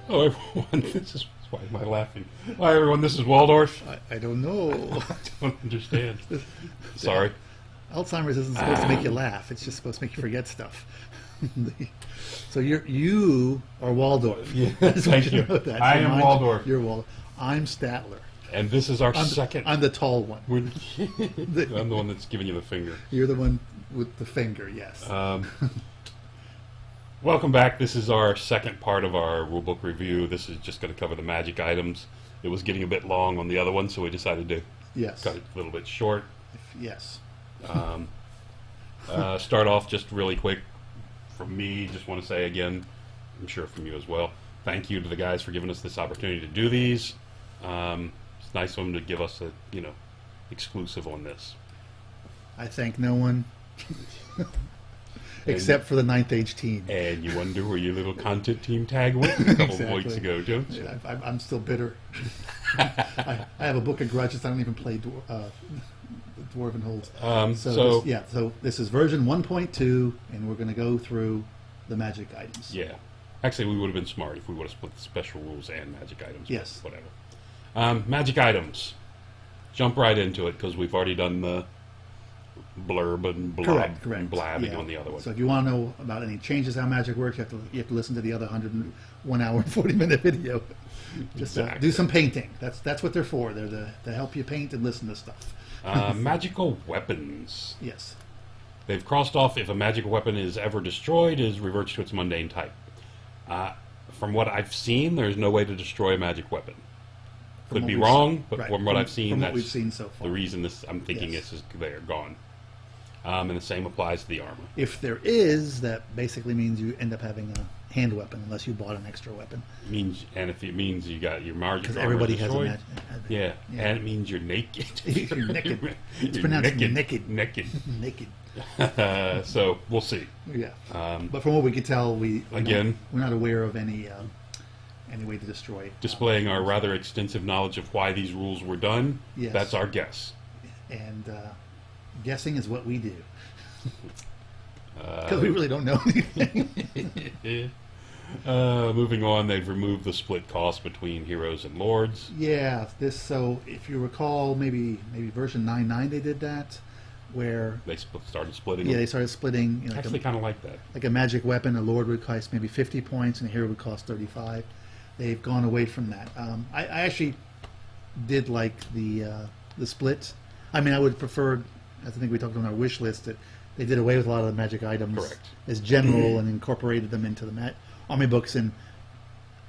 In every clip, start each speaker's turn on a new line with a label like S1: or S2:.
S1: Oh, everyone, this is why am I laughing? Hi, everyone. This is Waldorf.
S2: I don't know.
S1: I don't understand. Sorry.
S2: Alzheimer's isn't supposed to make you laugh. It's just supposed to make you forget stuff. So you are Waldorf.
S1: Yeah,
S2: I just want
S1: thank
S2: you
S1: you.
S2: to know that.
S1: I
S2: So
S1: am Waldorf.
S2: You're Waldorf. I'm Statler.
S1: And this is our second.
S2: I'm the tall one.
S1: I'm the one that's giving you the finger.
S2: You're the one with the finger. Yes.
S1: Welcome back. This is our second part of our rulebook review. This is just going to cover the magic items. It was getting a bit long on the other one, so we decided to
S2: Yes.
S1: cut it a little bit short.
S2: Yes.
S1: Start off just really quick. From me, just want to say again, I'm sure from you as well, thank you to the guys for giving us this opportunity to do these. It's nice of them to give us a, exclusive on this.
S2: I thank no one except for the Ninth Age team.
S1: And you wonder where your little content team tag went a couple
S2: Exactly.
S1: weeks ago, don't you?
S2: Yeah, I'm still bitter. I have a book of grudges. I don't even play Dwarven Holds. So this is version 1.2, and we're going to go through the magic items.
S1: Yeah. Actually, we would have been smart if we would have split the special rules and magic items.
S2: Yes.
S1: Whatever. Magic items. Jump right into it, because we've already done the blurb and
S2: Correct.
S1: and blabbing
S2: Yeah.
S1: on the other one.
S2: So if you want to know about any changes, how magic works, you have to listen to the other 101 hour and 40-minute video. Just
S1: Exactly.
S2: do some painting. That's what they're for. They're to help you paint and listen to stuff.
S1: Magical weapons.
S2: Yes.
S1: They've crossed off if a magical weapon is ever destroyed, it reverts to its mundane type. From what I've seen, there's no way to destroy a magic weapon. Could be wrong, but
S2: right.
S1: from what I've seen,
S2: from what
S1: that's
S2: we've seen so far.
S1: the reason I'm thinking
S2: Yes.
S1: this is they're gone. And the same applies to the armor.
S2: If there is, that basically means you end up having a hand weapon unless you bought an extra weapon.
S1: And if it means you got your magic
S2: Because
S1: armor
S2: everybody has a
S1: destroyed,
S2: magic.
S1: yeah, and it means you're naked.
S2: You're naked. It's
S1: You're
S2: pronounced
S1: naked.
S2: naked.
S1: So we'll see.
S2: Yeah.
S1: Um,
S2: But from what we could tell, we're
S1: Again-
S2: not aware of any way to destroy.
S1: Displaying our rather extensive knowledge of why these rules were done.
S2: Yes.
S1: That's our guess.
S2: And guessing is what we do. Because we really don't know anything.
S1: Moving on, they've removed the split cost between heroes and lords.
S2: Yeah. So if you recall, maybe version 9.9 they did that, where
S1: They started splitting.
S2: they
S1: them.
S2: started splitting.
S1: I actually kind of like that.
S2: Like a magic weapon, a lord would cost maybe 50 points, and a hero would cost 35. They've gone away from that. I actually did like the split. I mean, I would prefer, as I think we talked on our wish list, that they did away with a lot of the magic items
S1: Correct.
S2: as general and incorporated them into the army books and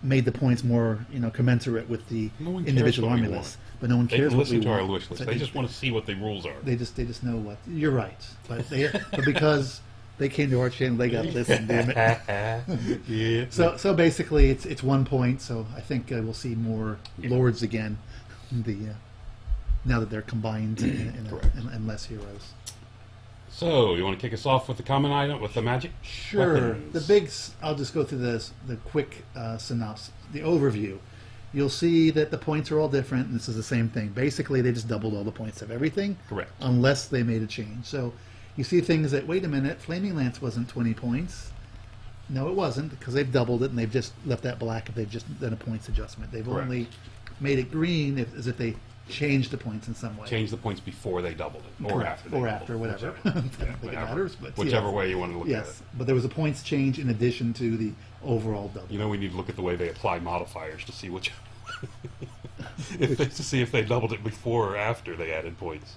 S2: made the points more, commensurate with the
S1: No one cares
S2: individual
S1: what we
S2: army
S1: want.
S2: lists. But no one
S1: They
S2: cares what
S1: listen
S2: we
S1: to our
S2: want.
S1: wish list.
S2: So
S1: They just want to see what the rules are.
S2: They just know what. You're right, but because they came to our channel, they got to listen. Damn it.
S1: Yeah.
S2: So basically, it's 1 point. So I think we'll see more lords again. Now that they're combined and less heroes.
S1: So, you want to kick us off with the common item, with the magic?
S2: Sure.
S1: Weapons?
S2: I'll just go through the quick synopsis, the overview. You'll see that the points are all different, and this is the same thing. Basically, they just doubled all the points of everything.
S1: Correct.
S2: Unless they made a change. So you see things that, wait a minute, Flaming Lance wasn't 20 points. No, it wasn't, because they've doubled it, and they've just left that black if they've just done a points adjustment. They've
S1: Correct.
S2: only made it green as if they changed the points in some way.
S1: Change the points before they doubled it, or
S2: Correct.
S1: after. They
S2: Or
S1: doubled
S2: after,
S1: it,
S2: whatever.
S1: whichever.
S2: I don't think it matters, but
S1: whichever
S2: yes.
S1: way you want to look at it.
S2: Yes, but there was a points change in addition to the overall double.
S1: You know, we need to look at the way they apply modifiers to see which, to see if they doubled it before or after they added points.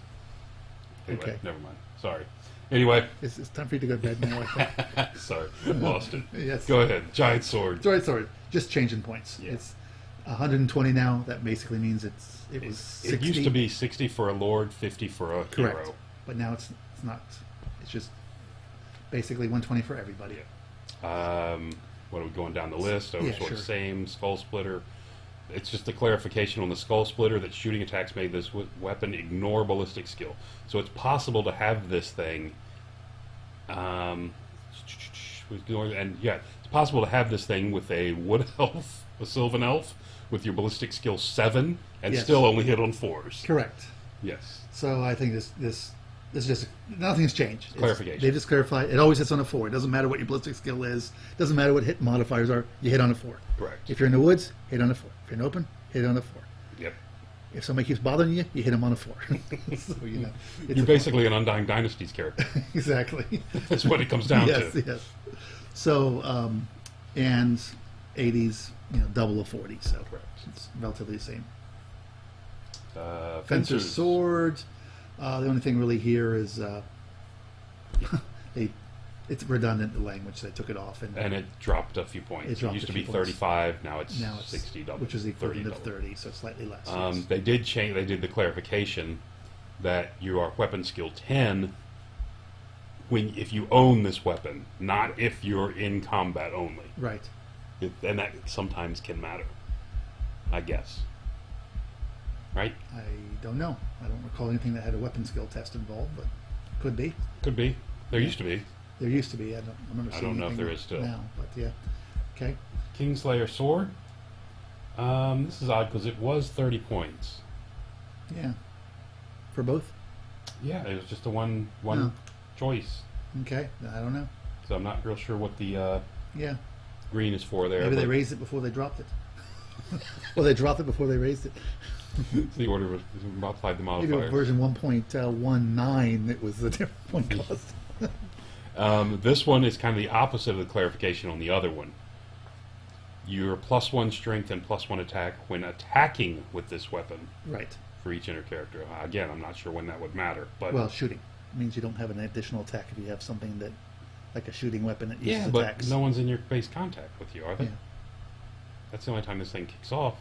S1: Anyway,
S2: Okay.
S1: never mind. Sorry. Anyway,
S2: It's time for you to go to bed now, I think.
S1: sorry, lost it.
S2: Yes.
S1: Go ahead. Giant sword.
S2: Sorry. Just changing points.
S1: Yeah.
S2: It's 120 now. That basically means it was 60.
S1: It used to be 60 for a lord, 50 for a
S2: correct,
S1: hero.
S2: but now it's not. It's just basically 120 for everybody.
S1: What are we going down the list?
S2: Yeah,
S1: Oversword,
S2: sure.
S1: same. Skull splitter. It's just a clarification on the skull splitter that shooting attacks made this weapon ignore ballistic skill. So it's possible to have this thing. And yeah, it's possible to have this thing with a wood elf, a sylvan elf, with your ballistic skill 7, and
S2: Yes.
S1: still only hit on 4s.
S2: Correct.
S1: Yes.
S2: So I think this This is just nothing's changed.
S1: Clarification.
S2: They just clarify. It always hits on a 4. It doesn't matter what your ballistic skill is. It doesn't matter what hit modifiers are. You hit on a 4.
S1: Correct.
S2: If you're in the woods, hit on a 4. If you're in open, hit on a 4.
S1: Yep.
S2: If somebody keeps bothering you, you hit them on a 4. So, you know, it's
S1: You're
S2: a
S1: basically an Undying Dynasties character.
S2: exactly.
S1: That's what it comes down
S2: yes,
S1: to.
S2: yes. So, and 80s, you know, double of 40. So
S1: Correct.
S2: it's relatively the same.
S1: Fencer's
S2: Fencer's sword. The only thing really here is it's redundant, the language. They took it off.
S1: And it dropped a few points.
S2: It dropped
S1: used
S2: a
S1: to be
S2: few points.
S1: 35, now it's 60 double.
S2: which is the
S1: 30
S2: equivalent of
S1: double.
S2: 30, so slightly less. Yes.
S1: They did change. They did the clarification that you are weapon skill 10 if you own this weapon, not if you're in combat only.
S2: Right.
S1: And that sometimes can matter, I guess. Right?
S2: I don't know. I don't recall anything that had a weapon skill test involved, but could be.
S1: Could be. There
S2: Yeah.
S1: used to be.
S2: There used to be. I don't remember
S1: I
S2: seeing
S1: don't know if
S2: anything
S1: there is still.
S2: now, but yeah. Okay.
S1: Kingslayer sword. This is odd because it was 30 points.
S2: Yeah. For both?
S1: Yeah, it was just a one
S2: Oh.
S1: choice.
S2: Okay. I don't know.
S1: So I'm not real sure what the
S2: Yeah.
S1: green is for there.
S2: Maybe they
S1: but
S2: raised it before they dropped it. Well, they dropped it before they raised it.
S1: the order was modified the
S2: Maybe
S1: modifiers.
S2: version 1.19, it was a different point cost.
S1: This one is kind of the opposite of the clarification on the other one. Your +1 strength and +1 attack when attacking with this weapon
S2: Right.
S1: for each inner character. Again, I'm not sure when that would matter, but
S2: Well, shooting means you don't have an additional attack if you have something that, like a shooting weapon that uses
S1: yeah, but
S2: attacks.
S1: no one's in your base contact with you, are they?
S2: Yeah,
S1: That's the only time this thing kicks off.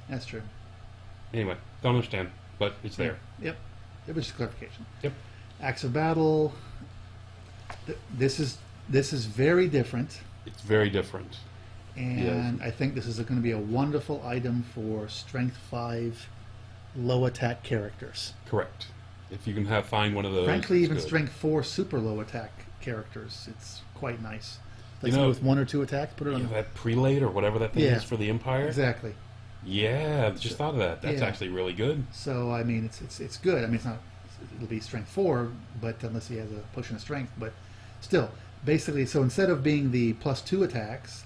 S2: that's true.
S1: Anyway, don't understand, but it's there.
S2: Yep. It was just clarification.
S1: Yep.
S2: Acts of battle. This is very different,
S1: It's very different.
S2: and I think this is going to be a wonderful item for Strength 5 low attack characters.
S1: Correct. If you can find one of those.
S2: Frankly,
S1: it's
S2: even
S1: good.
S2: Strength 4 super low attack characters, it's quite nice.
S1: You
S2: Let's
S1: know-
S2: go with 1 or 2 attacks. Put it
S1: You
S2: on.
S1: know, that prelate or whatever that thing
S2: Yeah.
S1: is for the Empire.
S2: Exactly.
S1: Yeah, just thought of that. That's
S2: Yeah.
S1: actually really good.
S2: So I mean, it's good. I mean, it's not. It'll be Strength 4, but unless he has a potion of strength, but still, basically. So instead of being the +2 attacks,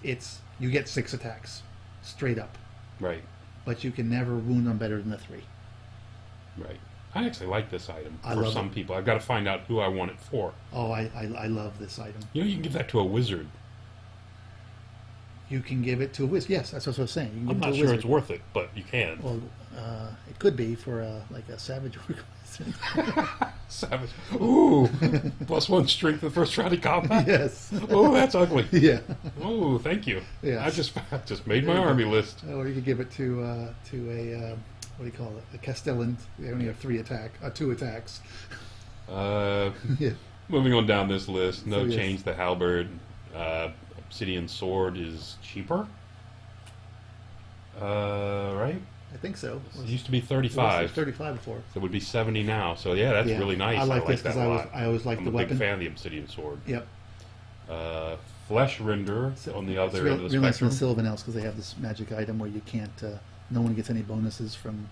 S2: you get 6 attacks straight up,
S1: Right,
S2: but you can never wound them better than the 3.
S1: right. I actually like this item
S2: I
S1: for
S2: love
S1: some
S2: it.
S1: people. I've got to find out who I want it for.
S2: Oh, I love this item.
S1: You know, you can give that to a wizard.
S2: You can give it to a wizard. Yes, that's what I was saying. You can
S1: I'm
S2: give it
S1: not
S2: to a
S1: sure
S2: wizard.
S1: it's worth it, but you can.
S2: Well, it could be for like a savage orc wizard.
S1: Savage. Ooh, +1 strength in the first round of combat.
S2: Yes.
S1: Oh, that's ugly.
S2: Yeah.
S1: Oh, thank you.
S2: Yes.
S1: I just made my army list.
S2: Or you could give it to a what do you call it? A Castellan. They only have 2 attacks. Yeah.
S1: Moving on down this list, no
S2: So, yes.
S1: change. The halberd, obsidian sword is cheaper. Right?
S2: I think so.
S1: It used to be
S2: It was
S1: 35.
S2: 35 before.
S1: So it would be 70 now. So yeah, that's
S2: Yeah.
S1: really nice.
S2: I like this
S1: that
S2: because
S1: a lot.
S2: I always liked
S1: I'm
S2: the
S1: a big
S2: weapon.
S1: fan of the obsidian sword.
S2: Yep.
S1: Flesh render on the other end of the
S2: real nice
S1: spectrum.
S2: in Sylvan Elves because they have this magic item where you can't. No one gets any bonuses from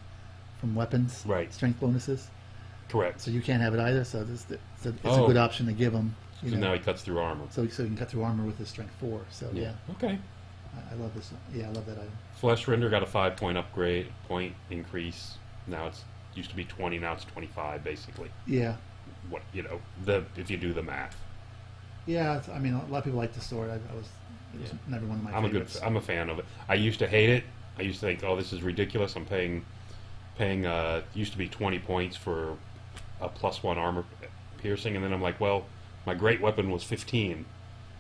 S2: weapons.
S1: Right.
S2: Strength bonuses.
S1: Correct.
S2: So you can't have it either. So it's a
S1: Oh.
S2: good option to give them.
S1: So now he cuts through armor.
S2: So you can cut through armor with his strength 4. So yeah,
S1: Okay.
S2: I love this. Yeah, I love that item.
S1: Flesh render got a 5-point upgrade, point increase. Now it's used to be 20. Now it's 25, basically.
S2: Yeah.
S1: What if you do the math.
S2: Yeah, I mean, a lot of people like the sword. It was
S1: Yeah.
S2: never one of my
S1: I'm
S2: favorites.
S1: I'm a fan of it. I used to hate it. I used to think, oh, this is ridiculous. I'm paying used to be 20 points for a +1 armor piercing, and then I'm like, well, my great weapon was 15,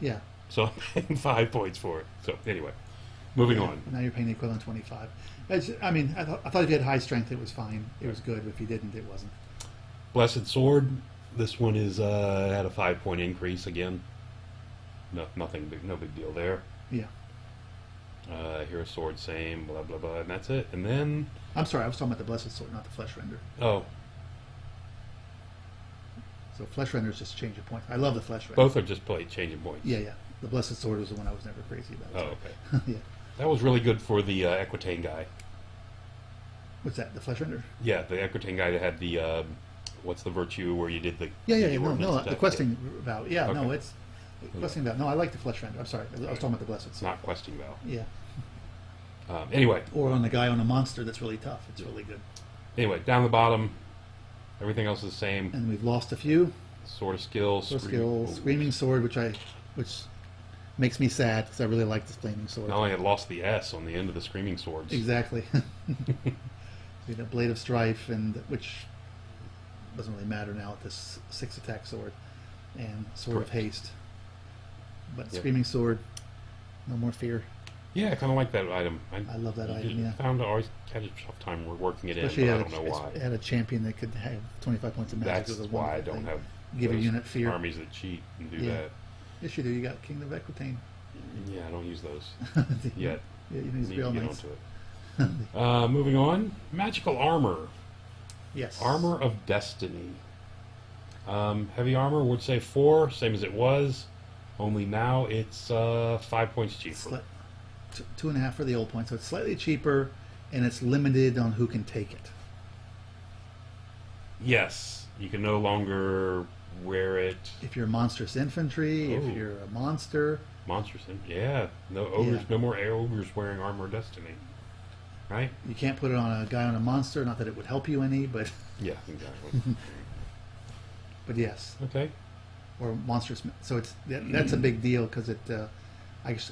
S2: Yeah.
S1: so I'm paying 5 points for it. So anyway, moving
S2: Yeah,
S1: on.
S2: Now you're paying the equivalent 25. I mean, I thought if you had high strength, it was fine. It was good. If you didn't, it wasn't.
S1: Blessed sword. This one is had a 5-point increase again. Nothing big, no big deal there.
S2: Yeah.
S1: Hero sword, same, blah blah blah, and that's it. And then
S2: I'm sorry, I was talking about the Blessed Sword, not the Flesh Render.
S1: oh,
S2: So Flesh Render is just a change of point. I love the Flesh Render.
S1: both are just changing points.
S2: Yeah, yeah. The Blessed Sword was the one I was never crazy about.
S1: Oh, okay.
S2: Yeah.
S1: That was really good for the Equitane guy.
S2: What's that? The Flesh Render?
S1: Yeah, the Equitane guy that had the what's the virtue where you did the
S2: Yeah,
S1: the
S2: no,
S1: ordnance
S2: the
S1: attack?
S2: questing vow. Yeah, no,
S1: Okay.
S2: it's questing vow. No, I like the flesh render. I'm sorry, I was talking about the blessed.
S1: It's not questing vow.
S2: Yeah,
S1: Anyway,
S2: or on the guy on a monster that's really tough. It's really good.
S1: down the bottom, everything else is the same.
S2: And we've lost a few.
S1: Sword of skill,
S2: Screaming sword, which makes me sad because I really like this flaming sword.
S1: Not only had lost the S on the end of the screaming swords.
S2: Exactly. See, the blade of strife, and which doesn't really matter now with this 6 attack sword, and sword
S1: Correct.
S2: of haste. But
S1: Yep.
S2: screaming sword, no more fear.
S1: Yeah, I kind of like that item.
S2: I love that item. Yeah.
S1: Found I always had a tough time working it
S2: Especially
S1: in, but I don't know why.
S2: it had a champion that could have 25 points of magic.
S1: That's
S2: It was a
S1: why I
S2: wonderful
S1: don't
S2: thing.
S1: have
S2: Give a
S1: those
S2: unit fear.
S1: armies that cheat and do
S2: Yeah.
S1: that.
S2: Yes, you do. You got Kingdom of Equitaine.
S1: Yeah, I don't use those
S2: Yeah,
S1: yet.
S2: you need
S1: Need
S2: to
S1: to
S2: be all
S1: get
S2: nice.
S1: onto it. Moving on, magical armor.
S2: Yes.
S1: Armor of Destiny. Heavy armor would say 4, same as it was. Only now it's 5 points cheaper.
S2: 2.5 for the old point, so it's slightly cheaper, and it's limited on who can take it.
S1: Yes, you can no longer wear it.
S2: If you're monstrous infantry,
S1: Ooh.
S2: if you're a monster,
S1: Monsters, yeah. No ogres,
S2: Yeah.
S1: no more ogres wearing armor of destiny. Right?
S2: you can't put it on a guy on a monster. Not that it would help you any, but
S1: Yeah, exactly.
S2: yes,
S1: Okay.
S2: or monstrous. So that's a big deal because it.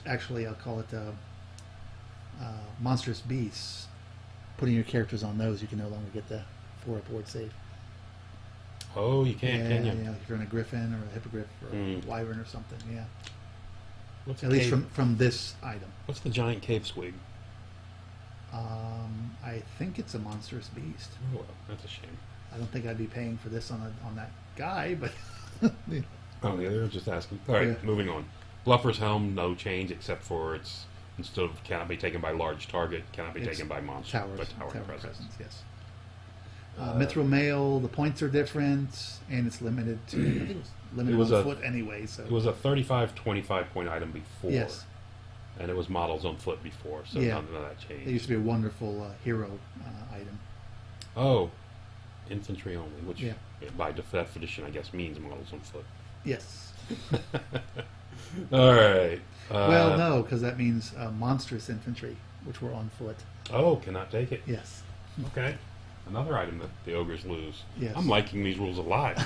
S2: Actually, I'll call it monstrous beasts. Putting your characters on those, you can no longer get the 4-up ward save.
S1: Oh, you can't, can you?
S2: Yeah, if you're in a griffin or a hippogriff or
S1: Mm.
S2: a wyvern or something, yeah.
S1: What's
S2: At
S1: the
S2: least
S1: cave-
S2: from this item.
S1: What's the giant cave squig?
S2: I think it's a monstrous beast.
S1: Oh, well, that's a shame.
S2: I don't think I'd be paying for this on that guy, but
S1: Oh, yeah, they were just asking. All right,
S2: Yeah.
S1: moving on. Bluffer's helm, no change except for it's instead of cannot be taken by large target, cannot be
S2: It's
S1: taken by monster,
S2: towers,
S1: but tower
S2: tower
S1: presence.
S2: presence, yes. Mithril mail, the points are different, and it's limited to. I think it was limited
S1: It was
S2: on
S1: a-
S2: foot anyway. So
S1: It was a 35, 25 point item before.
S2: yes,
S1: And it was models on foot before, so
S2: Yeah.
S1: none of that changed.
S2: it used to be a wonderful hero item.
S1: Oh, infantry only, which
S2: Yeah.
S1: by definition, I guess, means models on foot.
S2: Yes.
S1: All right.
S2: Well, no, because that means monstrous infantry, which were on foot.
S1: Oh, cannot take it.
S2: Yes.
S1: Okay. Another item that the ogres lose.
S2: Yes.
S1: I'm liking these rules a lot.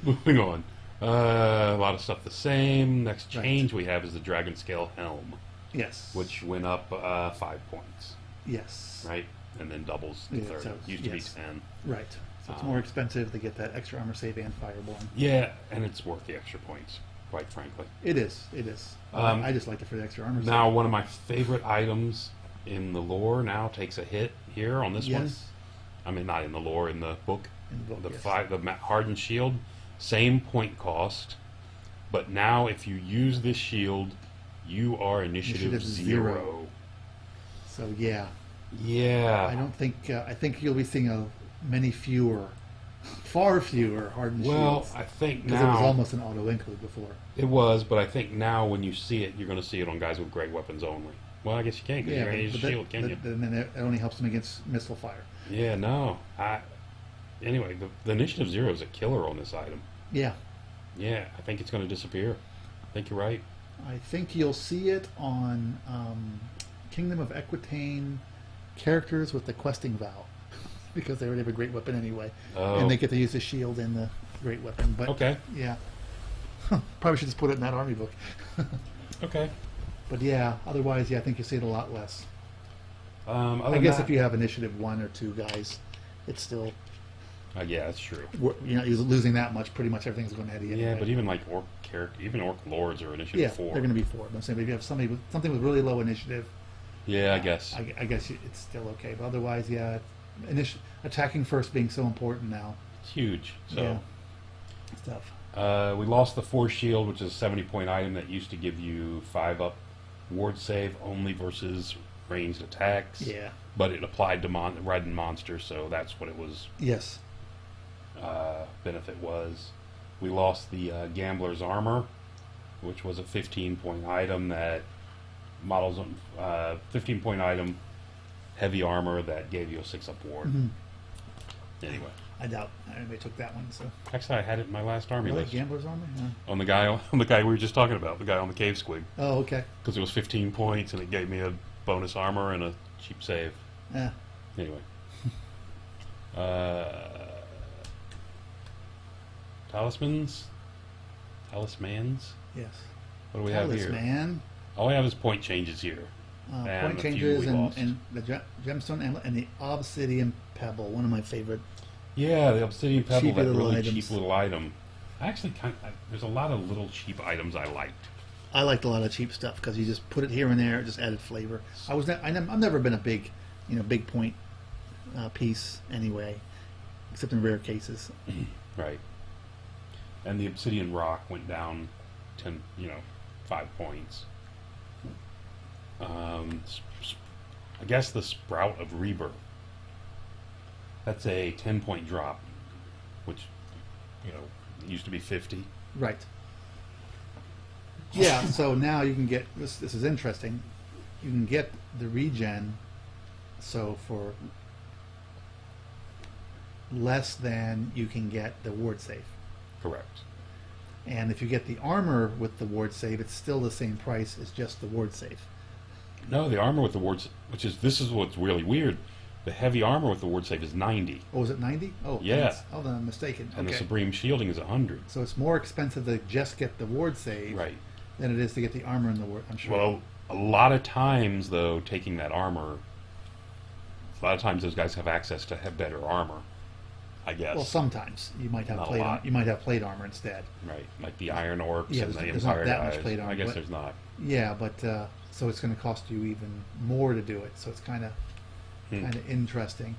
S1: Moving on. A lot of stuff the same. Next
S2: Right.
S1: change we have is the Dragon Scale Helm,
S2: Yes.
S1: which went up 5 points,
S2: Yes.
S1: right? And then doubles to
S2: Yeah,
S1: 30.
S2: so,
S1: Used
S2: yes.
S1: to be 10.
S2: Right. So it's more expensive to get that extra armor save and fireborn.
S1: Yeah, and it's worth the extra points, quite frankly.
S2: It is. It is. I just like it for the extra armor
S1: Now, one of my favorite items in the lore now takes a hit here on this
S2: save.
S1: one.
S2: Yes.
S1: I mean, not in the lore, in the book.
S2: In the book,
S1: the
S2: yes.
S1: hardened shield, same point cost, but now if you use this shield, you are initiative
S2: Initiative 0.
S1: 0.
S2: So yeah,
S1: Yeah.
S2: I don't think. I think you'll be seeing far fewer hardened
S1: Well,
S2: shields.
S1: I think
S2: Because it was
S1: now
S2: almost an auto include before.
S1: it was, but I think now when you see it, you're going to see it on guys with great weapons only. Well, I guess you can't because you're going to use a shield, can you?
S2: then it only helps them against missile fire.
S1: Yeah, no. Anyway, the initiative 0 is a killer on this item.
S2: Yeah,
S1: Yeah, I think it's going to disappear. I think you're right.
S2: I think you'll see it on Kingdom of Equitaine characters with the questing vow, because they already have a great weapon anyway,
S1: Oh.
S2: and they get to use the shield and the great weapon. But
S1: Okay.
S2: yeah, probably should just put it in that army book.
S1: Okay.
S2: But yeah, otherwise, yeah, I think you see it a lot less.
S1: Other
S2: I
S1: than
S2: guess
S1: that-
S2: if you have initiative 1 or 2 guys, it's still
S1: yeah, that's true.
S2: you're not losing that much. Pretty much everything's going ahead of you.
S1: Yeah,
S2: anyway.
S1: but even like orc character, even orc lords are initiative
S2: yeah,
S1: 4.
S2: they're going to be 4. But I'm saying if you have something with really low initiative,
S1: Yeah, I guess.
S2: I guess it's still okay. But otherwise, yeah, attacking first being so important now.
S1: It's huge. So
S2: Yeah, it's tough.
S1: we lost the Force Shield, which is a 70-point item that used to give you 5-up ward save only versus ranged attacks.
S2: Yeah.
S1: But it applied to red and monster, so that's what it was.
S2: Yes.
S1: Benefit was. We lost the Gambler's Armor, which was a 15-point item that models 15-point item, heavy armor that gave you a 6-up ward.
S2: Mhm.
S1: Anyway,
S2: I doubt anybody took that one. So
S1: Actually, I had it in my last army
S2: really,
S1: list.
S2: Gambler's Army? Yeah.
S1: On the guy we were just talking about, the guy on the cave squig,
S2: Oh, okay.
S1: because it was 15 points and it gave me a bonus armor and a cheap save.
S2: Yeah.
S1: Anyway, uh, talismans.
S2: Yes.
S1: What do we have here?
S2: Talisman.
S1: All I have is point changes here. And
S2: Point
S1: a few
S2: changes
S1: we
S2: and,
S1: lost.
S2: and the gemstone amulet and the obsidian pebble. One of my favorite.
S1: Yeah, the obsidian pebble,
S2: Cheap
S1: that
S2: little
S1: really
S2: items.
S1: cheap little item. I actually there's a lot of little cheap items I liked.
S2: I liked a lot of cheap stuff because you just put it here and there, it just added flavor. I've never been a big, big point piece anyway, except in rare cases.
S1: Right. And the obsidian rock went down 5 points. I guess the Sprout of Rebirth. That's a 10-point drop, which, used to be 50.
S2: Right. Yeah. So now you can get this. This is interesting. You can get the regen. So for less than you can get the ward save.
S1: Correct.
S2: And if you get the armor with the ward save, it's still the same price as just the ward save.
S1: No, the armor with the ward, this is what's really weird. The heavy armor with the ward save is 90,
S2: Oh, was it 90? Oh,
S1: Yeah.
S2: Then I'm mistaken.
S1: and the
S2: Okay.
S1: supreme shielding is 100.
S2: So it's more expensive to just get the ward save
S1: Right.
S2: than it is to get the armor and the ward. I'm sure.
S1: Well, a lot of times though, taking that armor, a lot of times those guys have access to have better armor. I guess.
S2: Well, sometimes you might have
S1: Not a
S2: plate.
S1: lot.
S2: You might have plate armor instead.
S1: Right, like the Iron Orcs
S2: Yeah,
S1: and the
S2: there's not
S1: Empire
S2: that much
S1: guys.
S2: plate armor,
S1: I guess
S2: but-
S1: there's not.
S2: Yeah, but so it's going to cost you even more to do it. So it's kind of interesting.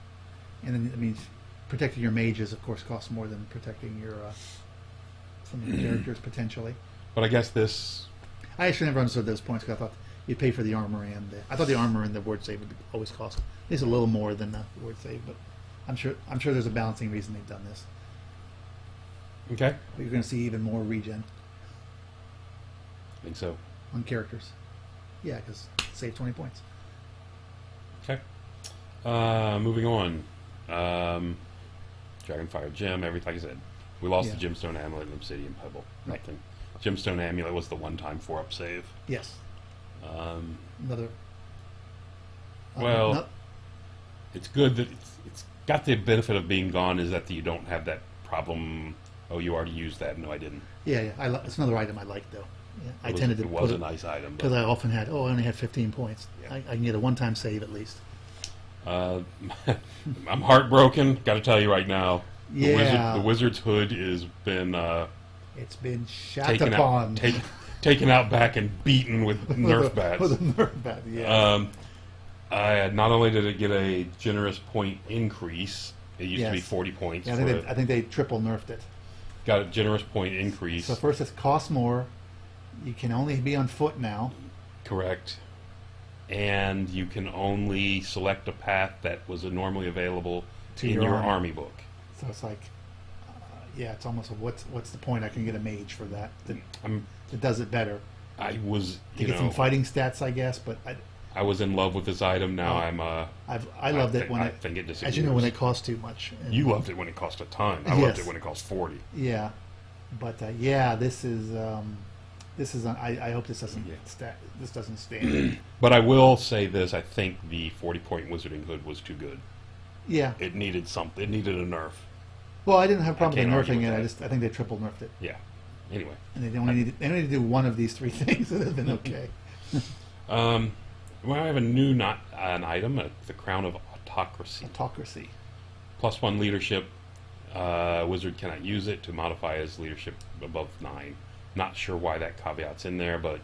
S2: And then protecting your mages, of course, costs more than protecting your some of your characters potentially.
S1: But I guess this.
S2: I actually never understood those points because I thought you'd pay for the armor I thought the armor and the ward save would always cost at least a little more than the ward save, but I'm sure there's a balancing reason they've done this.
S1: Okay.
S2: But you're going to see even more regen
S1: I think so.
S2: on characters. Yeah, because save 20 points.
S1: Okay. Moving on. Dragonfire Gem, everything. Like I said, we lost
S2: Yeah.
S1: the Gemstone Amulet and Obsidian Pebble.
S2: Right.
S1: Nothing. Gemstone Amulet was the one-time 4-up save.
S2: Yes.
S1: Um,
S2: Another.
S1: Well-
S2: no-
S1: it's good that it's got the benefit of being gone is that you don't have that problem. Oh, you already used that. No, I didn't.
S2: yeah. It's another item I like though. Yeah, I tended to
S1: It was
S2: put
S1: a nice item.
S2: because I often had. Oh, I only had 15 points.
S1: Yeah.
S2: I can get a one-time save at least.
S1: I'm heartbroken. Got to tell you right now.
S2: Yeah.
S1: The Wizard's Hood has been
S2: It's been shot
S1: taken
S2: upon.
S1: out, taken out back and beaten with Nerf bats.
S2: With a Nerf bat. Yeah.
S1: Not only did it get a generous point increase, it used to be
S2: Yes.
S1: 40 points.
S2: Yeah, I
S1: for
S2: think,
S1: it.
S2: I think they triple nerfed it.
S1: Got a generous point increase.
S2: So first it costs more. You can only be on foot now.
S1: Correct. And you can only select a path that was normally available
S2: To
S1: in
S2: your
S1: your
S2: army.
S1: army book.
S2: So it's like, yeah, it's almost what's the point? I can get a mage for that that does it better.
S1: I was,
S2: To get some fighting stats, I guess. But
S1: I was in love with this item. Now
S2: Oh. I loved it when
S1: I think it disappears.
S2: as you know, when it costs too much. And-
S1: You loved it when it cost a ton. I loved
S2: Yes.
S1: it when it cost 40.
S2: Yeah, but this is. I hope this doesn't this doesn't stand.
S1: But I will say this: I think the 40-point Wizarding Hood was too good.
S2: Yeah.
S1: It needed something. It needed a nerf.
S2: Well, I didn't have a problem
S1: can't
S2: with
S1: argue
S2: nerfing it.
S1: with that.
S2: I think they triple nerfed it,
S1: Yeah. Anyway,
S2: and they only need to do one of these three things. It would have been okay.
S1: well, I have a new an item: the Crown of Autocracy.
S2: Autocracy.
S1: +1 leadership. Wizard cannot use it to modify his leadership above 9. Not sure why that caveat's in there, but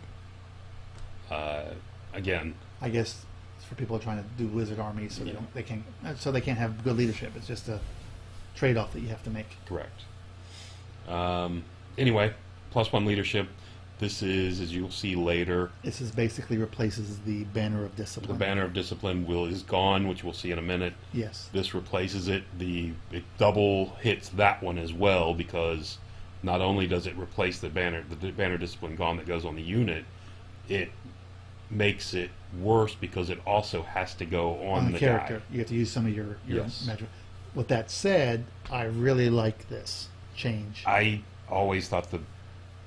S1: again,
S2: I guess it's for people trying to do lizard armies, so they can't have good leadership. It's just a trade-off that you have to make.
S1: correct. Anyway, +1 leadership. This is, as you'll see later,
S2: This is basically replaces the Banner of
S1: the
S2: Discipline.
S1: Banner of Discipline is gone, which we'll see in a minute.
S2: Yes.
S1: This replaces it. It double hits that one as well, because not only does it replace the Banner Discipline gone that goes on the unit, it makes it worse because it also has to go on
S2: On
S1: the
S2: the character,
S1: guy.
S2: you have to use some of your
S1: Yes.
S2: magic. With that said, I really like this change.
S1: I always thought the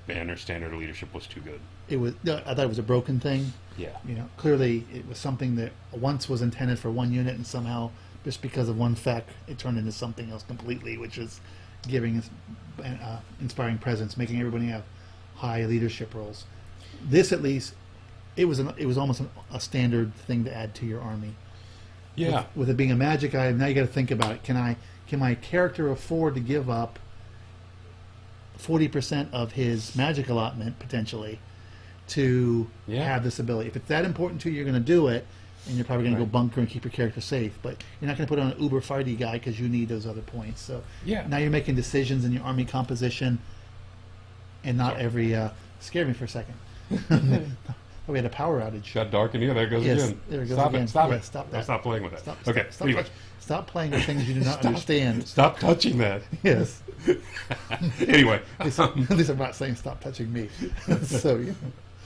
S1: banner standard leadership was too good.
S2: It was. No, I thought it was a broken thing.
S1: Yeah.
S2: You know, clearly it was something that once was intended for one unit, and somehow, just because of one feck, it turned into something else completely, which is giving inspiring presence, making everybody have high leadership roles. This, at least, it was almost a standard thing to add to your army.
S1: Yeah.
S2: With it being a magic item, now you got to think about it. Can my character afford to give up 40% of his magic allotment potentially to have this ability? If it's that important to you, you're going to do it, and you're probably going to go bunker and keep your character safe. But you're not going to put on an uber fighty guy because you need those other points. So now you're making decisions in your army composition, and not every. Scared me for a second. Oh, we had a power outage.
S1: Got dark in here. There it goes again.
S2: There it goes
S1: Stop
S2: again.
S1: it. Stop
S2: Yeah,
S1: it.
S2: stop that.
S1: Stop playing with that.
S2: Stop,
S1: okay.
S2: stop,
S1: Anyway.
S2: stop playing with things you do not understand.
S1: Stop touching that.
S2: Yes.
S1: Anyway.
S2: At least I'm not saying stop touching me. So,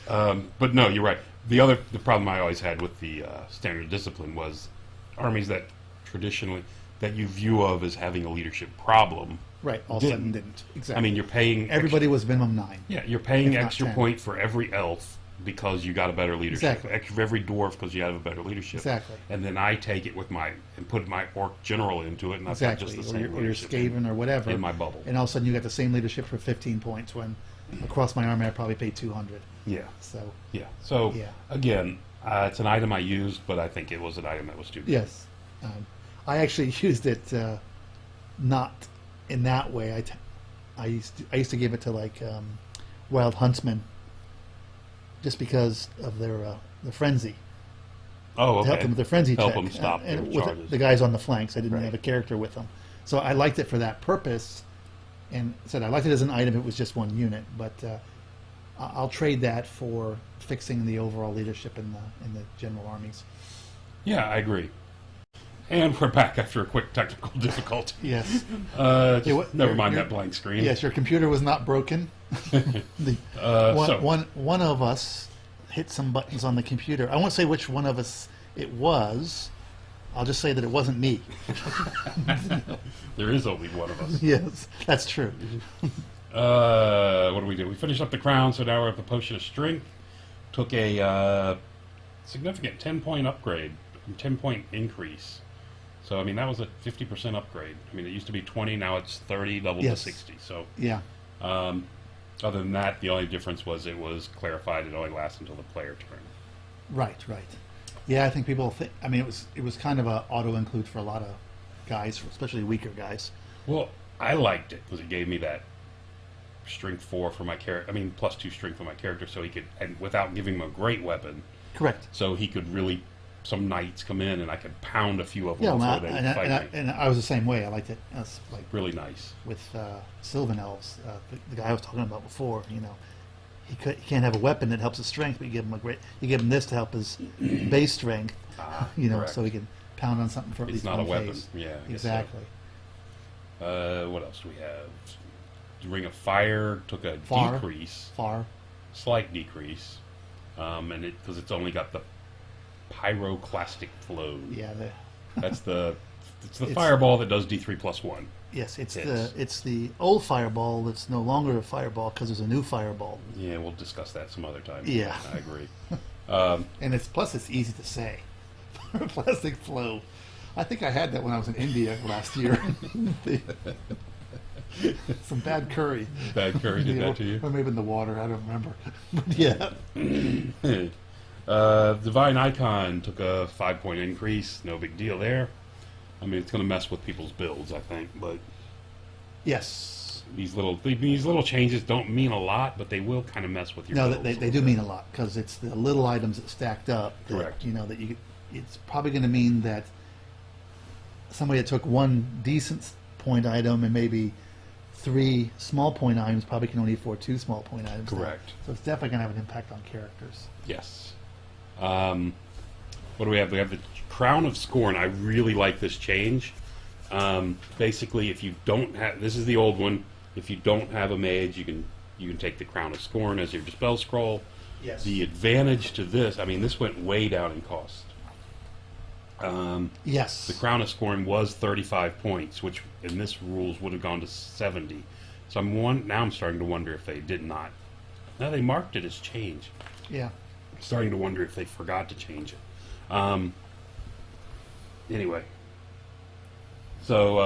S1: but no, you're right. The problem I always had with the standard discipline was armies that traditionally that you view of as having a leadership problem.
S2: Right. All of a sudden didn't. Exactly.
S1: I mean, you're paying.
S2: Everybody was minimum 9.
S1: Yeah, you're paying
S2: if not
S1: extra
S2: 10.
S1: point for every elf because you got a better leadership.
S2: Exactly.
S1: Extra for every dwarf because you have a better leadership.
S2: Exactly.
S1: And then I take it with and put my orc general into it, and I've got
S2: Exactly.
S1: just the same
S2: Or your
S1: leadership
S2: Skaven or whatever.
S1: in my bubble.
S2: And all of a sudden you got the same leadership for 15 points when across my army I probably paid 200.
S1: Yeah.
S2: So.
S1: Yeah. So
S2: Yeah.
S1: again, it's an item I used, but I think it was an item that was too good.
S2: Yes. I actually used it not in that way. I used to give it to like Wild Huntsmen just because of their frenzy.
S1: Oh,
S2: To
S1: okay.
S2: help them with their frenzy
S1: Help
S2: check.
S1: them stop their
S2: with
S1: charges.
S2: the guys on the flanks. I didn't
S1: Right.
S2: have a character with them. So I liked it for that purpose. And said I liked it as an item if it was just one unit. But I'll trade that for fixing the overall leadership in the general armies.
S1: Yeah, I agree. And we're back after a quick technical difficulty.
S2: Yes.
S1: Never mind that blank screen.
S2: Yes, your computer was not broken. One of us hit some buttons on the computer. I won't say which one of us it was. I'll just say that it wasn't me.
S1: There is only one of us.
S2: Yes, that's true.
S1: What do we do? We finished up the crown, so now we're at the potion of strength. Took a significant 10-point upgrade, 10-point increase. So, I mean, that was a 50% upgrade. I mean, it used to be 20, now it's 30, doubled
S2: Yes.
S1: to 60. So,
S2: Yeah.
S1: other than that, the only difference was it was clarified it only lasts until the player turn.
S2: Right. Yeah, I think people think. I mean, it was kind of a auto include for a lot of guys, especially weaker guys.
S1: Well, I liked it because it gave me that strength 4 for my character. I mean, +2 strength for my character, so he could, and without giving him a great weapon,
S2: Correct.
S1: so he could really. Some knights come in and I could pound a few of them
S2: Yeah,
S1: before they would fight me.
S2: and I was the same way. I liked it. As like
S1: Really nice.
S2: with Sylvan Elves, the guy I was talking about before. You know, he can't have a weapon that helps his strength, but you give him this to help his base strength. You know,
S1: correct.
S2: so he can pound on something for at
S1: It's
S2: least
S1: not
S2: one
S1: a weapon.
S2: phase.
S1: Yeah, I guess
S2: Exactly.
S1: so. What else do we have? The Ring of Fire took a
S2: Far.
S1: decrease,
S2: Far.
S1: slight decrease, and because it's only got the pyroclastic flow.
S2: Yeah.
S1: That's it's the
S2: It's-
S1: fireball that does D3+1.
S2: Yes, it's
S1: Hits.
S2: the old fireball that's no longer a fireball because there's a new fireball,
S1: Yeah, we'll discuss that some other time.
S2: Yeah.
S1: I agree.
S2: and it's easy to say. Plastic flow. I think I had that when I was in India last year. Some bad curry.
S1: Bad curry did that to you?
S2: Or maybe in the water. I don't remember. But yeah.
S1: Divine Icon took a 5-point increase. No big deal there. I mean, it's going to mess with people's builds, I think, but
S2: Yes.
S1: these little changes don't mean a lot, but they will kind of mess with your
S2: No,
S1: builds.
S2: they do mean a lot because it's the little items that stacked up. That,
S1: Correct.
S2: You know that it's probably going to mean that somebody that took one decent point item and maybe 3 small point items probably can only afford 2 small point items. now.
S1: Correct.
S2: So it's definitely going to have an impact on characters.
S1: Yes. What do we have? We have the Crown of Scorn. I really like this change. Basically, if you don't have, this is the old one. If you don't have a mage, you can take the Crown of Scorn as your dispel scroll.
S2: Yes.
S1: The advantage to this, I mean, this went way down in cost.
S2: Yes.
S1: The crown of scoring was 35 points, which in this rules would have gone to 70. So now I'm starting to wonder if they did not. Now they marked it as change.
S2: Yeah.
S1: I'm starting to wonder if they forgot to change it. Anyway, so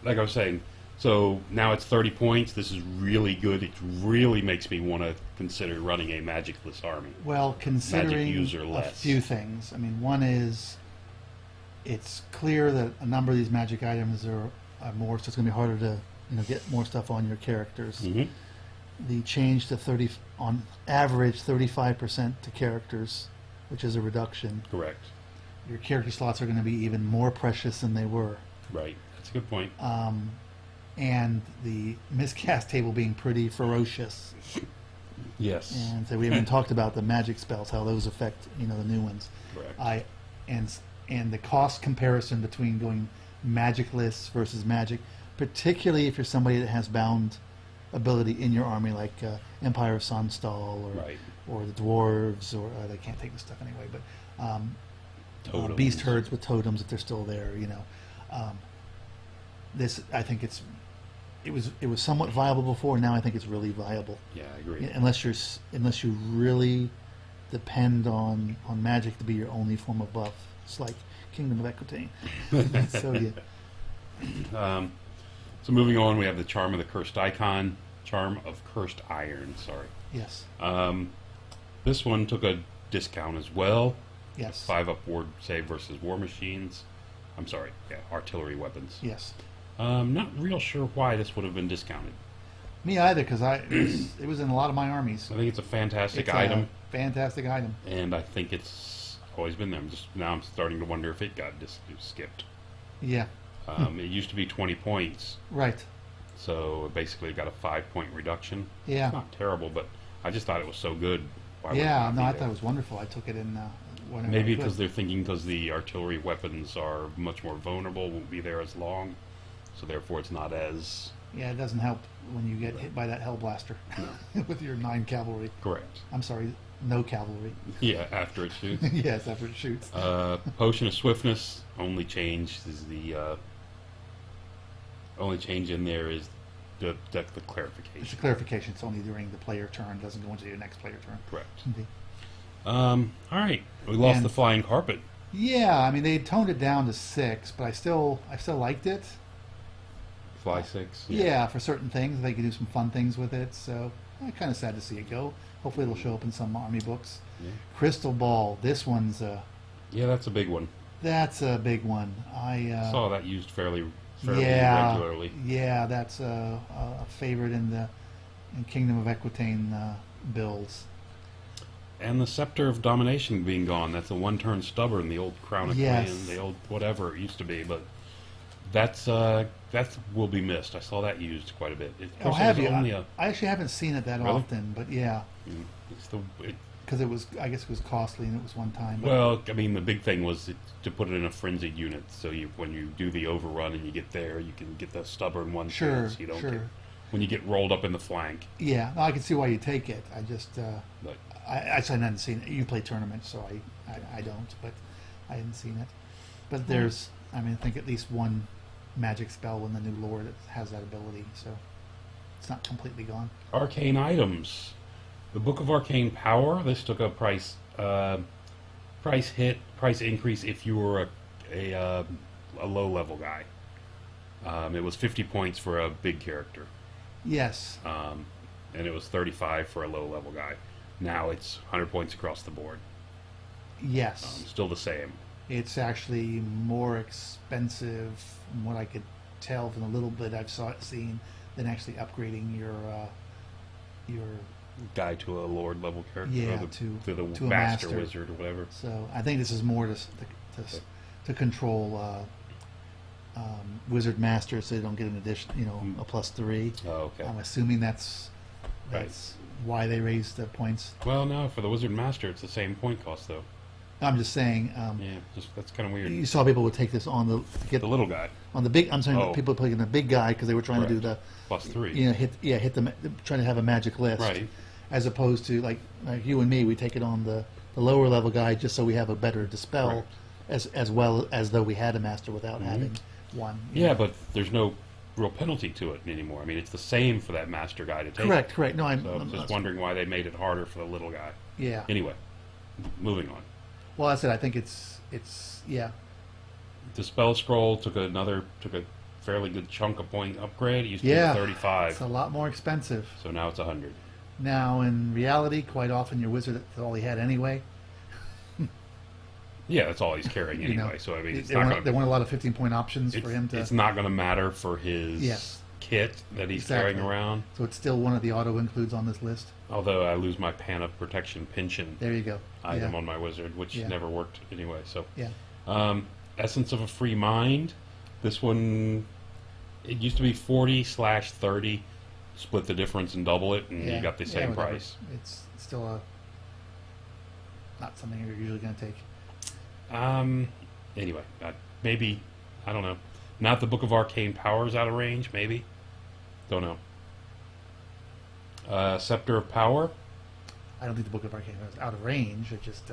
S1: like I was saying, so now it's 30 points. This is really good. It really makes me want to consider running a magicless army.
S2: Well, considering
S1: user
S2: a
S1: less.
S2: few things. I mean, one is it's clear that a number of these magic items are more, so it's going to be harder to get more stuff on your characters.
S1: Mm-hmm.
S2: The change to 30, on average, 35% to characters, which is a reduction.
S1: Correct.
S2: Your character slots are going to be even more precious than they were.
S1: Right. That's a good point.
S2: And the miscast table being pretty ferocious.
S1: Yes.
S2: And so we haven't talked about the magic spells, how those affect the new ones.
S1: Correct.
S2: And the cost comparison between going magicless versus magic, particularly if you're somebody that has bound ability in your army, like Empire of Sunstal or the dwarves, or they can't take this stuff anyway, but beast herds with totems if they're still there. This, I think it was somewhat viable before. Now I think it's really viable.
S1: Yeah, I agree.
S2: Unless you really depend on magic to be your only form of buff. It's like Kingdom of Equitane. So yeah.
S1: So moving on, we have the Charm of the Cursed Icon, Charm of Cursed Iron. Sorry.
S2: Yes.
S1: This one took a discount as well.
S2: Yes.
S1: 5 upward save versus war machines. I'm sorry. Yeah, artillery weapons.
S2: Yes.
S1: Not real sure why this would have been discounted.
S2: Me either, because it was in a lot of my armies.
S1: I think it's a fantastic
S2: It's
S1: item.
S2: a fantastic item.
S1: And I think it's always been there. Now I'm starting to wonder if it got skipped.
S2: Yeah.
S1: It used to be 20 points,
S2: Right.
S1: so it basically got a 5-point reduction.
S2: Yeah.
S1: It's not terrible, but I just thought it was so good. Why would it
S2: Yeah.
S1: not
S2: No,
S1: be
S2: I
S1: there?
S2: thought it was wonderful. I took it in whenever
S1: Maybe
S2: I could.
S1: because they're thinking because the artillery weapons are much more vulnerable, won't be there as long, so therefore it's not as
S2: Yeah, it doesn't help when you get hit by that Hellblaster with your 9 cavalry.
S1: correct.
S2: I'm sorry, no cavalry.
S1: Yeah, after it shoots.
S2: Yes, after it shoots.
S1: Potion of Swiftness, only change is the only change in there is the clarification.
S2: It's a clarification. It's only during the player turn. It doesn't go into your next player turn.
S1: Correct.
S2: Indeed.
S1: All right, we lost
S2: And-
S1: the flying carpet.
S2: Yeah, I mean they toned it down to 6, but I still liked it.
S1: Fly 6.
S2: Yeah, for certain things they could do some fun things with it. So kind of sad to see it go. Hopefully it'll show up in some army books.
S1: Yeah.
S2: Crystal Ball. This one's
S1: Yeah, that's a big one.
S2: that's a big one. I
S1: Saw that used fairly
S2: yeah,
S1: regularly.
S2: Yeah, that's a favorite in Kingdom of Equitane builds.
S1: And the Scepter of Domination being gone. That's a one-turn stubborn, the old Crown of
S2: Yes.
S1: Command, the old whatever it used to be. But that's will be missed. I saw that used quite a bit. Of
S2: Oh,
S1: course,
S2: have
S1: it was
S2: you?
S1: only
S2: I actually haven't seen it that
S1: Really?
S2: often, but yeah,
S1: it's
S2: because I guess it was costly and it was one time. But
S1: well, I mean, the big thing was to put it in a frenzied unit. So when you do the overrun and you get there, you can get the stubborn one.
S2: Sure,
S1: chance. You don't
S2: sure.
S1: get when you get rolled up in the flank.
S2: yeah, no, I can see why you take it. I just
S1: But
S2: I actually hadn't seen it. You play tournaments, so I don't, but I hadn't seen it. But there's, I mean, I think at least one magic spell in the new lore that has that ability, so it's not completely gone.
S1: arcane items. The Book of Arcane Power. This took a price increase if you were a low level guy. It was 50 points for a big character,
S2: Yes,
S1: and it was 35 for a low level guy. Now it's 100 points across the board.
S2: yes.
S1: Still the same.
S2: It's actually more expensive, from what I could tell from the little bit I've seen, than actually upgrading your
S1: Guy to a lord level character,
S2: Yeah,
S1: or
S2: to
S1: the
S2: a
S1: master
S2: master.
S1: wizard or whatever.
S2: So I think this is more to control wizard masters, so they don't get an addition, a +3.
S1: Oh, okay.
S2: I'm assuming that's why they raised the points.
S1: Well, no, for the wizard master, it's the same point cost though.
S2: I'm just saying.
S1: Yeah, that's kind of weird.
S2: You saw people would take this on
S1: The little guy,
S2: on the big. I'm saying
S1: Oh.
S2: people playing the big guy because they were trying to do the
S1: +3.
S2: hit the trying to have a magic list,
S1: Right.
S2: as opposed to like you and me, we take it on the the lower level guy just so we have a better dispel,
S1: Correct.
S2: as well as though we had a master without having one.
S1: Yeah, but there's no real penalty to it anymore. I mean, it's the same for that master guy to take.
S2: Correct. No,
S1: So I'm just wondering why they made it harder for the little guy.
S2: Yeah.
S1: Anyway, moving on.
S2: Well, I said I think it's yeah.
S1: The spell scroll took a fairly good chunk of point upgrade. It used to
S2: Yeah.
S1: be 35,
S2: It's a lot more expensive.
S1: so now it's 100.
S2: Now, in reality, quite often your wizard, that's all he had anyway.
S1: Yeah, that's all he's carrying
S2: You
S1: anyway.
S2: know,
S1: So I mean, it's
S2: they
S1: not
S2: want,
S1: going
S2: they
S1: to.
S2: want a lot of 15-point options for him to.
S1: It's not going to matter for his
S2: Yes.
S1: kit that he's
S2: Exactly.
S1: carrying around.
S2: So it's still one of the auto includes on this list.
S1: Although I lose my Pana Protection Pension
S2: There you go.
S1: item
S2: Yeah.
S1: on my wizard, which
S2: Yeah.
S1: never worked anyway. So,
S2: Yeah.
S1: Essence of a Free Mind. This one, it used to be 40/30. Split the difference and double it, and
S2: Yeah.
S1: you got the
S2: Yeah,
S1: same
S2: whatever.
S1: price.
S2: It's still not something you're usually going to take.
S1: Anyway, maybe, I don't know. Not the Book of Arcane Powers out of range, maybe. Don't know. Scepter of Power.
S2: I don't think the Book of Arcane is out of range. It just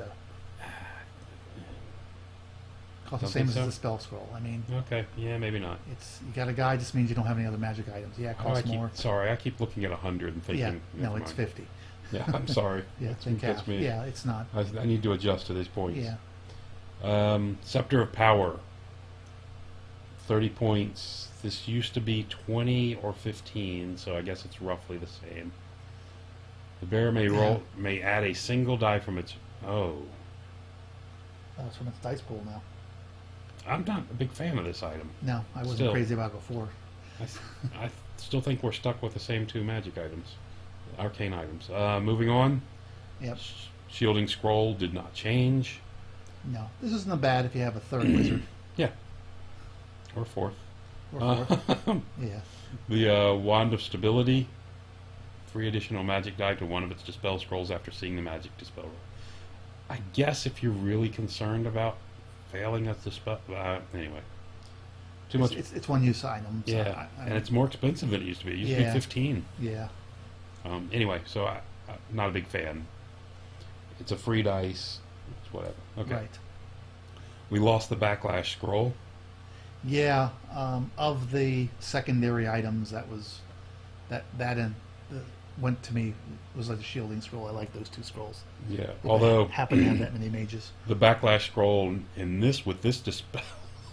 S2: costs the
S1: Don't
S2: same
S1: think
S2: as
S1: so?
S2: the spell scroll. I mean,
S1: Okay, yeah, maybe not.
S2: it's you got a guy just means you don't have any other magic items. Yeah, it costs more.
S1: Sorry, I keep looking at 100 and thinking.
S2: Yeah, no,
S1: never
S2: it's
S1: mind.
S2: 50.
S1: Yeah, I'm sorry.
S2: Yeah,
S1: that's,
S2: think
S1: that's
S2: half.
S1: me.
S2: Yeah, it's not.
S1: I need to adjust to these points.
S2: Yeah,
S1: Scepter of Power. 30 points. This used to be 20 or 15, so I guess it's roughly the same. The bearer may add a single die from its. Oh,
S2: it's from its dice pool now.
S1: I'm not a big fan of this item.
S2: No, I wasn't
S1: Still.
S2: crazy about it before.
S1: I still think we're stuck with the same two magic items, arcane items. Moving on.
S2: Yep.
S1: Shielding Scroll did not change.
S2: No, this isn't bad if you have a third wizard
S1: Yeah. Or fourth.
S2: or fourth. Yeah.
S1: The Wand of Stability. 3 additional magic die to one of its dispel scrolls after seeing the magic dispel roll. I guess if you're really concerned about failing at dispel, anyway, too much.
S2: It's one use item. So
S1: Yeah, and it's more expensive than it used to be. It used to be
S2: Yeah.
S1: 15.
S2: yeah.
S1: Anyway, so I'm not a big fan. It's a free dice. It's whatever. Okay.
S2: Right.
S1: We lost the Backlash Scroll.
S2: Yeah. Of the secondary items, that and went to me was like the shielding scroll. I like those two scrolls.
S1: Yeah.
S2: If
S1: Although
S2: I happen to have that many mages.
S1: the Backlash Scroll in this with this dispel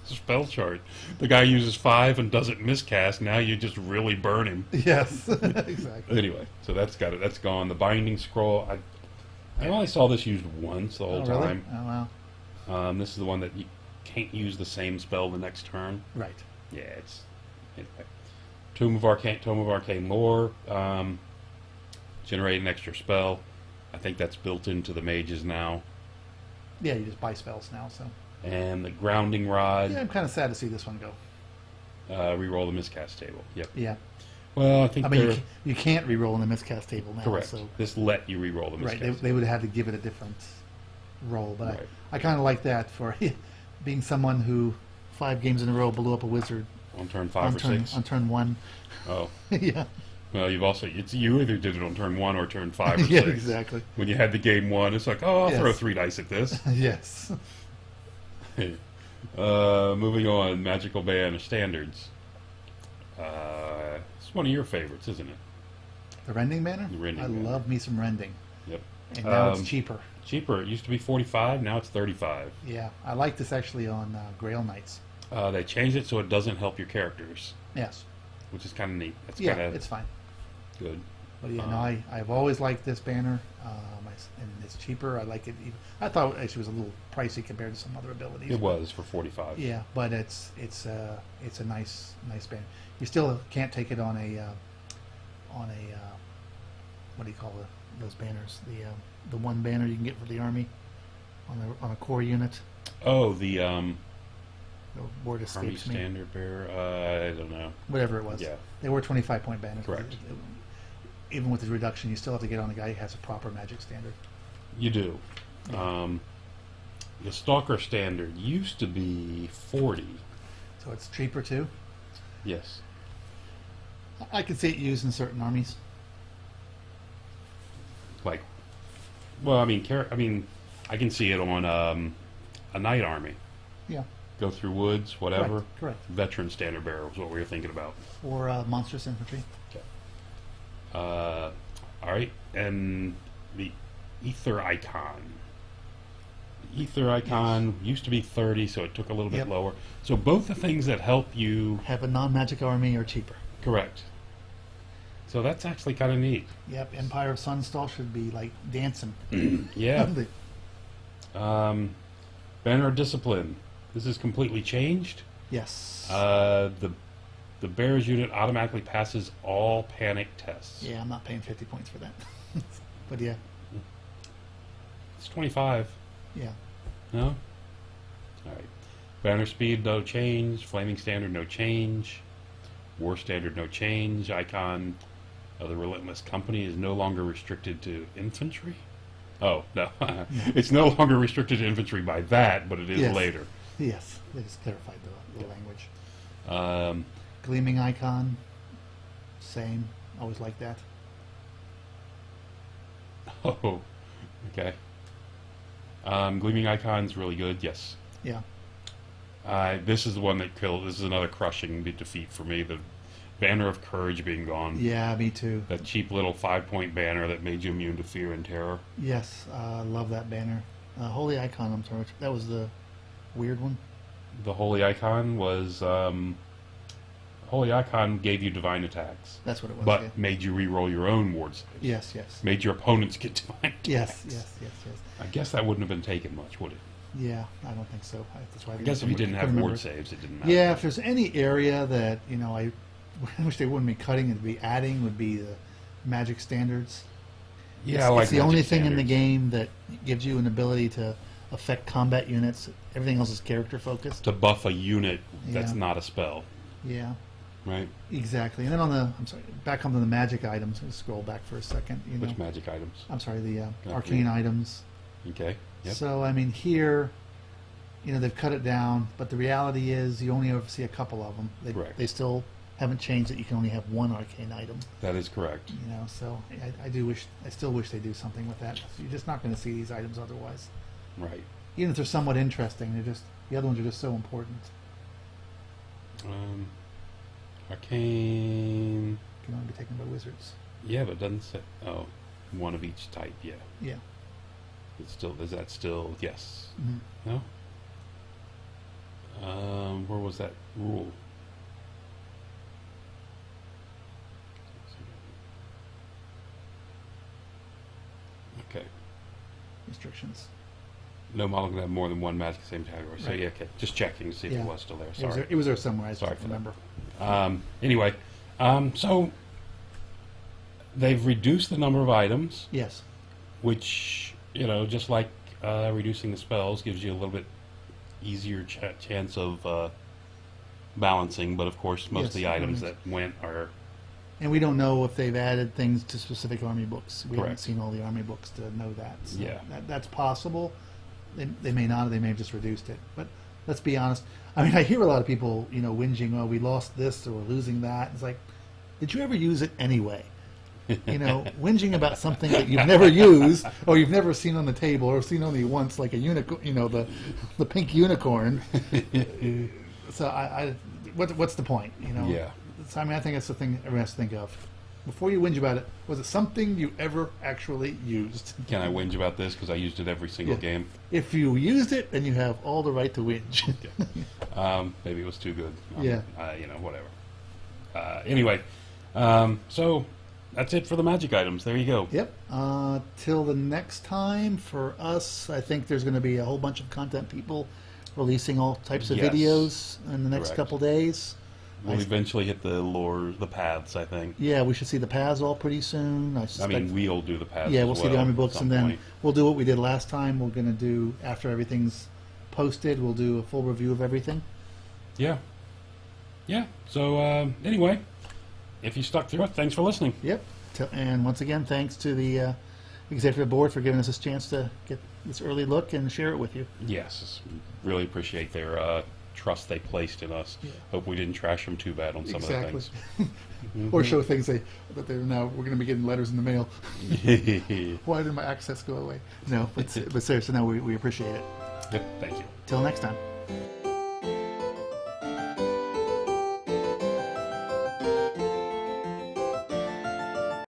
S1: spell chart, the guy uses 5 and doesn't miscast. Now you just really burn him.
S2: Yes. Exactly.
S1: Anyway, so that's got it. That's gone. The Binding Scroll. I only saw this used once the whole
S2: Oh, really?
S1: time.
S2: Oh wow.
S1: This is the one that you can't use the same spell the next turn.
S2: Right.
S1: Yeah, it's anyway. Tome of Arcane Lore. Generate an extra spell. I think that's built into the mages now.
S2: Yeah, you just buy spells now. So
S1: And the Grounding Rod.
S2: yeah, I'm kind of sad to see this one go.
S1: Reroll the miscast table. Yep.
S2: Yeah.
S1: Well, I think
S2: I mean,
S1: they're
S2: you can't re-roll in the miscast table now.
S1: correct.
S2: So
S1: This let you reroll the miscast.
S2: right, they would have had to give it a different roll. But
S1: Right.
S2: I kind of like that for being someone who 5 games in a row blew up a wizard
S1: On turn 5 or 6.
S2: on turn 1.
S1: Oh.
S2: Yeah.
S1: Well, you either did it on turn 1 or turn 5 or 6.
S2: Yeah, exactly.
S1: When you had the game 1, it's like, oh, I'll
S2: Yes.
S1: throw 3 dice at this.
S2: Yes.
S1: Moving on, Magical Band of Standards. It's one of your favorites, isn't it?
S2: The rending banner?
S1: The rending
S2: I
S1: banner.
S2: love me some rending.
S1: Yep.
S2: And now
S1: Um,
S2: it's cheaper.
S1: Cheaper. It used to be 45, now it's 35.
S2: Yeah. I like this actually on Grail Knights.
S1: They changed it so it doesn't help your characters,
S2: Yes.
S1: which is kind of neat. That's
S2: Yeah,
S1: kind of
S2: it's fine.
S1: good.
S2: But yeah, no, I've always liked this banner, and it's cheaper. I like it. I thought it actually was a little pricey compared to some other abilities.
S1: It was for 45.
S2: Yeah, but it's a nice banner. You still can't take it on a what do you call those banners? The one banner you can get for the army on a core unit.
S1: Oh, the
S2: The word
S1: Army
S2: escapes me.
S1: Standard Bearer. I don't know.
S2: Whatever it was.
S1: Yeah.
S2: They were 25-point banners.
S1: Correct.
S2: Even with the reduction, you still have to get on a guy who has a proper magic standard.
S1: You do.
S2: Yeah.
S1: The Stalker Standard used to be 40.
S2: So it's cheaper too.
S1: Yes.
S2: I could see it used in certain armies.
S1: Like, well, I mean, I can see it on a Night Army.
S2: Yeah.
S1: Go through woods, whatever.
S2: Correct.
S1: Veteran standard bearer was what we were thinking about.
S2: Or monstrous infantry.
S1: Okay. All right, and the ether icon. The ether icon used to be 30, so it took a little bit
S2: Yep.
S1: lower. So both the things that help you.
S2: Have a non-magic army are cheaper.
S1: Correct. So that's actually kind of neat.
S2: Yep. Empire of Sunstall should be like dancing.
S1: Yeah. Banner of Discipline. This is completely changed.
S2: Yes.
S1: The bearers unit automatically passes all panic tests.
S2: Yeah, I'm not paying 50 points for that. But yeah.
S1: It's 25.
S2: Yeah.
S1: No? All right. Banner speed, no change. Flaming standard, no change. War standard, no change. Icon of the Relentless Company is no longer restricted to infantry. Oh, no. It's no longer restricted to infantry by that, but it is
S2: Yes.
S1: later.
S2: Yes. They just clarified the language. Gleaming icon. Same. Always like that.
S1: Oh, okay. Gleaming Icon's really good, yes.
S2: Yeah.
S1: This is the one that killed. This is another crushing defeat for me. The Banner of Courage being gone.
S2: Yeah, me too.
S1: That cheap little 5-point banner that made you immune to fear and terror.
S2: Yes, love that banner. Holy Icon, I'm sorry. That was the weird one.
S1: The Holy Icon was... Holy Icon gave you divine attacks,
S2: That's what it was.
S1: but
S2: yeah.
S1: made you re-roll your own ward saves.
S2: Yes, yes.
S1: Made your opponents get divine attacks.
S2: Yes, yes, yes, yes.
S1: I guess that wouldn't have been taken much, would it?
S2: Yeah, I don't think so. That's why
S1: I guess if you didn't have
S2: couldn't
S1: ward
S2: remember.
S1: saves, it didn't matter.
S2: Yeah, if there's any area that, I wish they wouldn't be cutting and be adding would be the magic standards.
S1: Yeah,
S2: it's,
S1: I like
S2: it's the
S1: magic
S2: only thing in the
S1: standards.
S2: game that gives you an ability to affect combat units. Everything else is character focused.
S1: To buff a unit that's
S2: Yeah.
S1: not a spell,
S2: Yeah,
S1: right?
S2: exactly. And then I'm sorry, back onto the magic items. Let's scroll back for a second.
S1: Which magic items?
S2: I'm sorry, the
S1: Okay.
S2: arcane items.
S1: Okay. Yep.
S2: So, here, they've cut it down, but the reality is you only ever see a couple of them.
S1: Correct.
S2: They still haven't changed it. You can only have one arcane item.
S1: That is correct.
S2: So I still wish they do something with that. You're just not going to see these items otherwise.
S1: Right.
S2: Even if they're somewhat interesting, the other ones are just so important.
S1: Arcane.
S2: Can only be taken by wizards.
S1: Yeah, but it doesn't say. Oh, one of each type. Yeah.
S2: Yeah.
S1: It's still. Is that still? Yes.
S2: Mhm.
S1: No. Where was that rule? Okay.
S2: Restrictions.
S1: No model can have more than one magic same category. So
S2: Right.
S1: yeah, okay. Just checking to see if
S2: Yeah.
S1: it was still there.
S2: It was,
S1: Sorry.
S2: there, it was there somewhere. I just
S1: Sorry
S2: don't
S1: for that.
S2: remember.
S1: Anyway, so they've reduced the number of items,
S2: Yes.
S1: which just like reducing the spells gives you a little bit easier chance of balancing. But of course, most
S2: Yes,
S1: of the items
S2: right.
S1: that went are
S2: And we don't know if they've added things to specific army books. We haven't
S1: Correct.
S2: seen all the army books to know that. So
S1: Yeah.
S2: that's possible. They may not. They may have just reduced it. But let's be honest. I hear a lot of people, whinging, "Oh, we lost this or we're losing that." It's like, did you ever use it anyway? Whinging about something that you've never used or you've never seen on the table or seen only once, like a unicorn, the pink unicorn. So what's the point?
S1: Yeah.
S2: So, I think that's the thing everyone has to think of. Before you whinge about it, was it something you ever actually used?
S1: Can I whinge about this because I used it every single
S2: Yeah.
S1: game?
S2: If you used it, then you have all the right to whinge.
S1: Maybe it was too good.
S2: Yeah.
S1: Whatever. Anyway, so that's it for the magic items. There you go.
S2: Yep. Till the next time, for us, I think there's going to be a whole bunch of content people releasing all types of
S1: Yes.
S2: videos in the next
S1: Correct.
S2: couple days.
S1: We'll eventually hit the paths, I think.
S2: Yeah, we should see the paths all pretty soon. I
S1: I
S2: suspect.
S1: mean, we'll do the paths.
S2: Yeah,
S1: as
S2: we'll see the
S1: well
S2: army
S1: at
S2: books,
S1: some
S2: and then
S1: point.
S2: we'll do what we did last time. We're going to do, after everything's posted, we'll do a full review of everything.
S1: Yeah. Yeah. So anyway, if you stuck through it, thanks for listening.
S2: Yep. And once again, thanks to the executive board for giving us this chance to get this early look and share it with you.
S1: Yes, really appreciate their trust they placed in us.
S2: Yeah.
S1: Hope we didn't trash them too bad on some of the
S2: Exactly.
S1: things.
S2: Or show things that they're now we're going to be getting letters in the mail. Why did my access go away? No, but seriously, no, we appreciate it.
S1: Yep, thank you.
S2: Till next time.